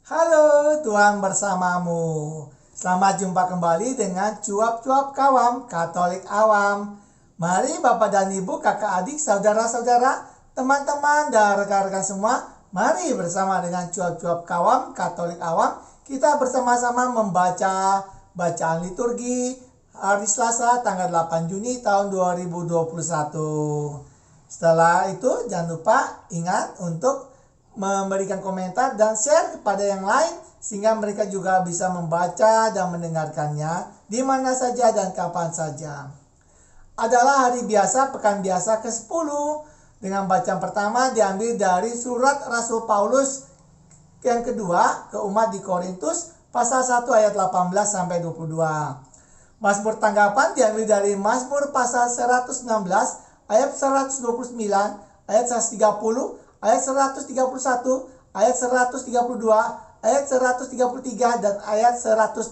Halo, Tuhan bersamamu. Selamat jumpa kembali dengan Cuap-Cuap Kawam Katolik Awam. Mari Bapak dan Ibu, kakak adik, saudara-saudara, teman-teman, dan rekan-rekan semua, mari bersama dengan Cuap-Cuap Kawam Katolik Awam, kita bersama-sama membaca bacaan liturgi hari Selasa tanggal 8 Juni tahun 2021. Setelah itu, jangan lupa ingat untuk memberikan komentar dan share kepada yang lain sehingga mereka juga bisa membaca dan mendengarkannya di mana saja dan kapan saja. Adalah hari biasa, pekan biasa ke-10 dengan bacaan pertama diambil dari surat Rasul Paulus yang kedua ke umat di Korintus pasal 1 ayat 18 sampai 22. Mazmur tanggapan diambil dari Mazmur pasal 116 ayat 129, ayat 130, ayat 131, ayat 132, ayat 133, dan ayat 135.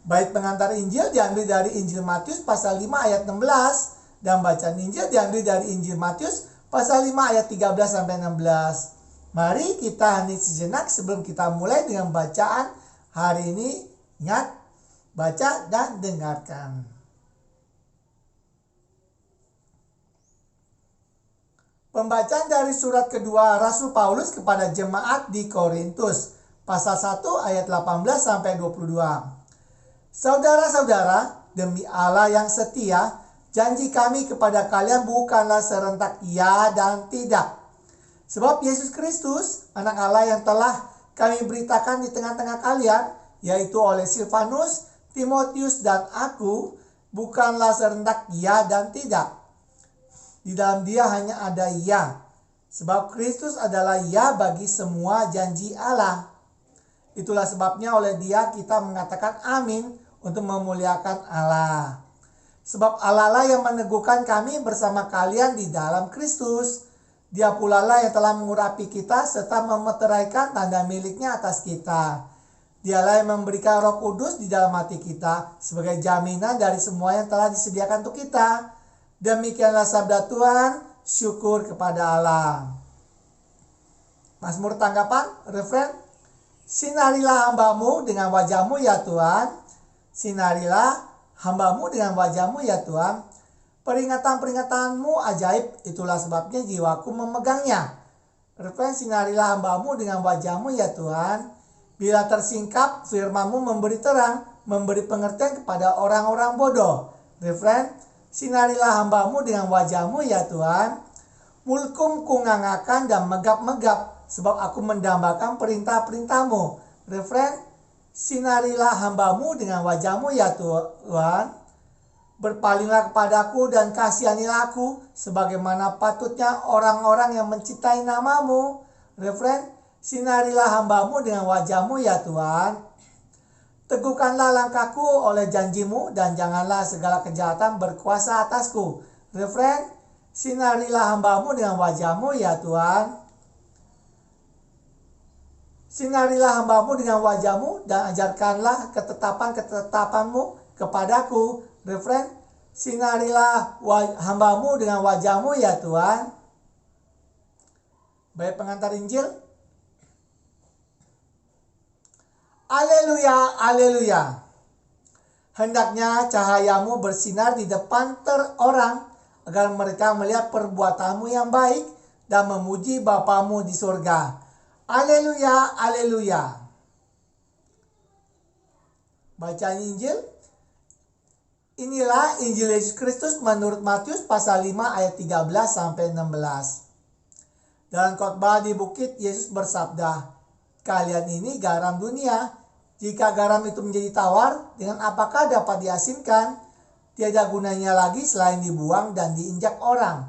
Bait pengantar Injil diambil dari Injil Matius pasal 5 ayat 16 dan bacaan Injil diambil dari Injil Matius pasal 5 ayat 13 sampai 16. Mari kita hening sejenak sebelum kita mulai dengan bacaan hari ini. Ingat, baca dan dengarkan. Pembacaan dari surat kedua Rasul Paulus kepada jemaat di Korintus, pasal 1 ayat 18 sampai 22. Saudara-saudara, demi Allah yang setia, janji kami kepada kalian bukanlah serentak ya dan tidak. Sebab Yesus Kristus, anak Allah yang telah kami beritakan di tengah-tengah kalian, yaitu oleh Silvanus, Timotius, dan aku, bukanlah serentak ya dan tidak. Di dalam dia hanya ada ya. Sebab Kristus adalah ya bagi semua janji Allah. Itulah sebabnya oleh dia kita mengatakan amin untuk memuliakan Allah. Sebab Allah lah yang meneguhkan kami bersama kalian di dalam Kristus. Dia pula lah yang telah mengurapi kita serta memeteraikan tanda miliknya atas kita. Dialah yang memberikan Roh Kudus di dalam hati kita sebagai jaminan dari semua yang telah disediakan untuk kita. Demikianlah sabda Tuhan, syukur kepada Allah. Mazmur tanggapan, referen. Sinarilah hambamu dengan wajahmu ya Tuhan. Sinarilah hambamu dengan wajahmu ya Tuhan. Peringatan-peringatanmu ajaib, itulah sebabnya jiwaku memegangnya. Referen, sinarilah hambamu dengan wajahmu ya Tuhan. Bila tersingkap, firman-Mu memberi terang, memberi pengertian kepada orang-orang bodoh. Referen, sinarilah hambamu dengan wajahmu ya Tuhan. Mulkum kungangakan dan megap-megap, sebab aku mendambakan perintah-perintahmu. Referen, sinarilah hambamu dengan wajahmu ya Tuhan. Berpalinglah kepadaku dan kasihanilah aku, sebagaimana patutnya orang-orang yang mencintai namamu. Referen, sinarilah hambamu dengan wajahmu ya Tuhan. Teguhkanlah langkahku oleh janjimu dan janganlah segala kejahatan berkuasa atasku. Referen, sinarilah hambamu dengan wajahmu ya Tuhan. Sinarilah hambamu dengan wajahmu dan ajarkanlah ketetapan-ketetapanmu kepadaku. Referen, sinarilah hambamu dengan wajahmu ya Tuhan. Bait pengantar Injil. Haleluya, haleluya. Hendaknya cahayamu bersinar di depan orang, agar mereka melihat perbuatanmu yang baik dan memuji Bapamu di surga. Haleluya, haleluya. Bacaan Injil. Inilah Injil Yesus Kristus menurut Matius pasal 5 ayat 13 sampai 16. Dalam khotbah di bukit, Yesus bersabda, "Kalian ini garam dunia. Jika garam itu menjadi tawar, dengan apakah dapat diasinkan? Tiada gunanya lagi selain dibuang dan diinjak orang.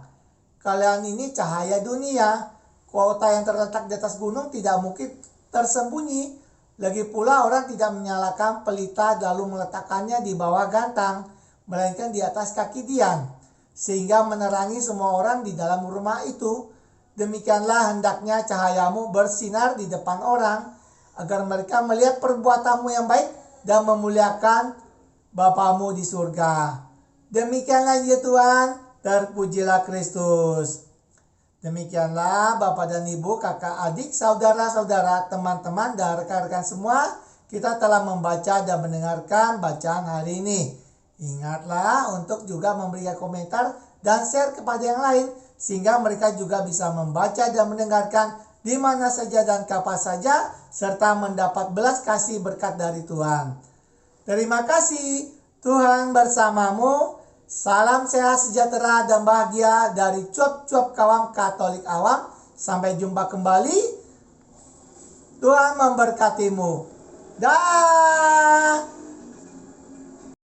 Kalian ini cahaya dunia. Kota yang terletak di atas gunung tidak mungkin tersembunyi. Lagi pula orang tidak menyalakan pelita lalu meletakkannya di bawah gantang, melainkan di atas kaki dian, sehingga menerangi semua orang di dalam rumah itu. Demikianlah hendaknya cahayamu bersinar di depan orang, agar mereka melihat perbuatanmu yang baik dan memuliakan Bapamu di surga." Demikianlah ya Tuhan, terpujilah Kristus. Demikianlah Bapak dan Ibu, kakak adik, saudara-saudara, teman-teman, dan rekan-rekan semua, kita telah membaca dan mendengarkan bacaan hari ini. Ingatlah untuk juga memberikan komentar dan share kepada yang lain, sehingga mereka juga bisa membaca dan mendengarkan di mana saja dan kapan saja, serta mendapat belas kasih berkat dari Tuhan. Terima kasih, Tuhan bersamamu. Salam sehat, sejahtera, dan bahagia dari Cuap-Cuap Kawam Katolik Awam. Sampai jumpa kembali. Tuhan memberkatimu. Dah.